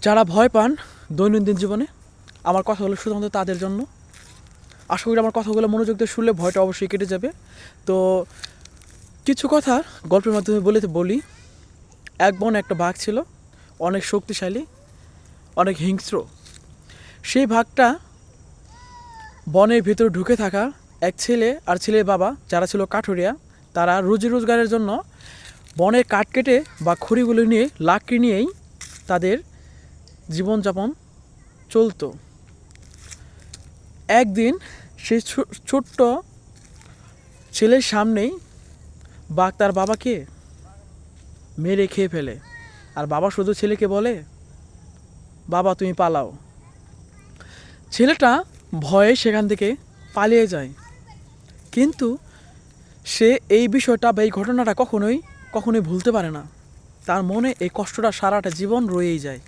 যারা ভয় পান দৈনন্দিন জীবনে, আমার কথাগুলো শুধুমাত্র তাদের জন্য। আশা করি আমার কথাগুলো মনোযোগ দিয়ে শুনলে ভয়টা অবশ্যই কেটে যাবে। তো কিছু কথা গল্পের মাধ্যমে বলি। এক বনে একটা বাঘ ছিল, অনেক শক্তিশালী, অনেক হিংস্র। সেই বাঘটা বনের ভিতরে ঢুকে থাকা এক ছেলে আর ছেলের বাবা, যারা ছিল কাঠুরিয়া, তারা রুজি রোজগারের জন্য বনের কাঠ কেটে বা খড়িগুলো নিয়ে লাকড়ি নিয়েই তাদের জীবনযাপন চলতো। একদিন সেই ছোট্ট ছেলের সামনেই বাঘ তার বাবাকে মেরে খেয়ে ফেলে। আর বাবা শুধু ছেলেকে বলে, বাবা তুমি পালাও। ছেলেটা ভয়ে সেখান থেকে পালিয়ে যায়, কিন্তু সে এই বিষয়টা বা এই ঘটনাটা কখনোই ভুলতে পারে না। তার মনে এই কষ্টটা সারাটা জীবন রয়েই যায়।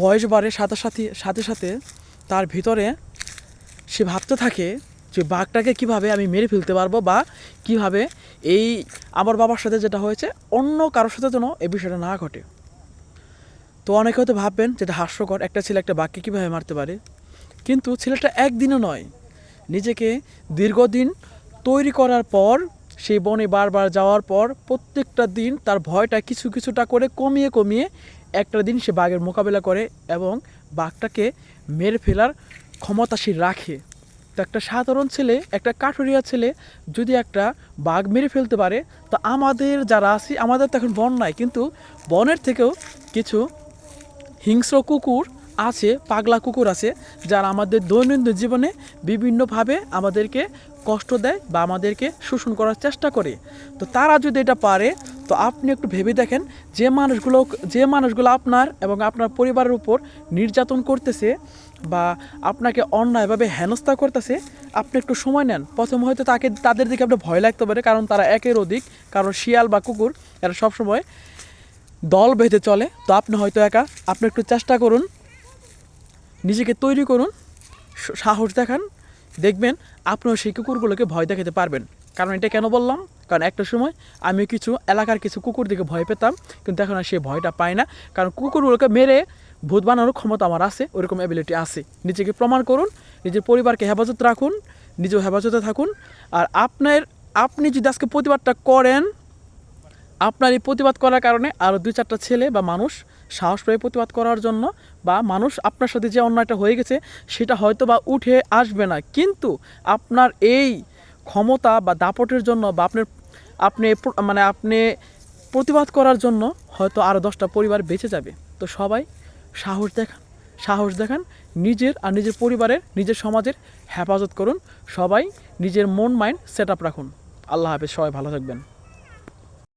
বয়স বাড়ে সাথে সাথে তার ভিতরে সে ভাবতে থাকে যে বাঘটাকে কিভাবে আমি মেরে ফেলতে পারবো, বা কিভাবে এই আমার বাবার সাথে যেটা হয়েছে অন্য কারোর সাথে যেন এই বিষয়টা না ঘটে। তো অনেকে হয়তো ভাববেন যেটা হাস্যকর, একটা ছেলে একটা বাঘকে কীভাবে মারতে পারে। কিন্তু ছেলেটা একদিনও নয়, নিজেকে দীর্ঘদিন তৈরি করার পর, সেই বনে বারবার যাওয়ার পর প্রত্যেকটা দিন তার ভয়টা কিছুটা করে কমিয়ে একটা দিন সে বাঘের মোকাবিলা করে এবং বাঘটাকে মেরে ফেলার ক্ষমতা সে রাখে। তো একটা সাধারণ ছেলে, একটা কাঠুরিয়া ছেলে যদি একটা বাঘ মেরে ফেলতে পারে, তো আমাদের যারা আছি, আমাদের তো এখন বন নাই, কিন্তু বনের থেকেও কিছু হিংস্র কুকুর আছে, পাগলা কুকুর আছে, যারা আমাদের দৈনন্দিন জীবনে বিভিন্নভাবে আমাদেরকে কষ্ট দেয় বা আমাদেরকে শোষণ করার চেষ্টা করে। তো তারা যদি এটা পারে, তো আপনি একটু ভেবে দেখেন, যে মানুষগুলো আপনার এবং আপনার পরিবারের উপর নির্যাতন করতেছে বা আপনাকে অন্যায়ভাবে হেনস্থা করতেছে, আপনি একটু সময় নেন। প্রথম হয়তো তাদের দিকে আপনার ভয় লাগতে পারে, কারণ তারা একের অধিক, কারণ শিয়াল বা কুকুর এরা সবসময় দল বেঁধে চলে। তো আপনি হয়তো একা, আপনি একটু চেষ্টা করুন, নিজেকে তৈরি করুন, সাহস দেখান, দেখবেন আপনিও সেই কুকুরগুলোকে ভয় দেখাতে পারবেন। কারণ এটা কেন বললাম, কারণ একটা সময় আমি কিছু এলাকার কিছু কুকুর দিকে ভয় পেতাম, কিন্তু এখন আর সেই ভয়টা পাই না। কারণ কুকুরগুলোকে মেরে ভূত বানানোর ক্ষমতা আমার আছে, ওরকম অ্যাবিলিটি আছে। নিজেকে প্রমাণ করুন, নিজের পরিবারকে হেফাজত রাখুন, নিজেও হেফাজতে থাকুন। আর আপনি যদি আজকে প্রতিবাদটা করেন, আপনার এই প্রতিবাদ করার কারণে আরও 2-4টা ছেলে বা মানুষ সাহস পায় প্রতিবাদ করার জন্য, বা মানুষ আপনার সাথে যে অন্যায়টা হয়ে গেছে সেটা হয়তো বা উঠে আসবে না, কিন্তু আপনার এই ক্ষমতা বা দাপটের জন্য বা আপনি প্রতিবাদ করার জন্য হয়তো আরও 10টা পরিবার বেঁচে যাবে। তো সবাই সাহস দেখান, নিজের আর নিজের পরিবারের, নিজের সমাজের হেফাজত করুন। সবাই নিজের মন মাইন্ড সেট আপ রাখুন। আল্লাহ হাফেজ, সবাই ভালো থাকবেন।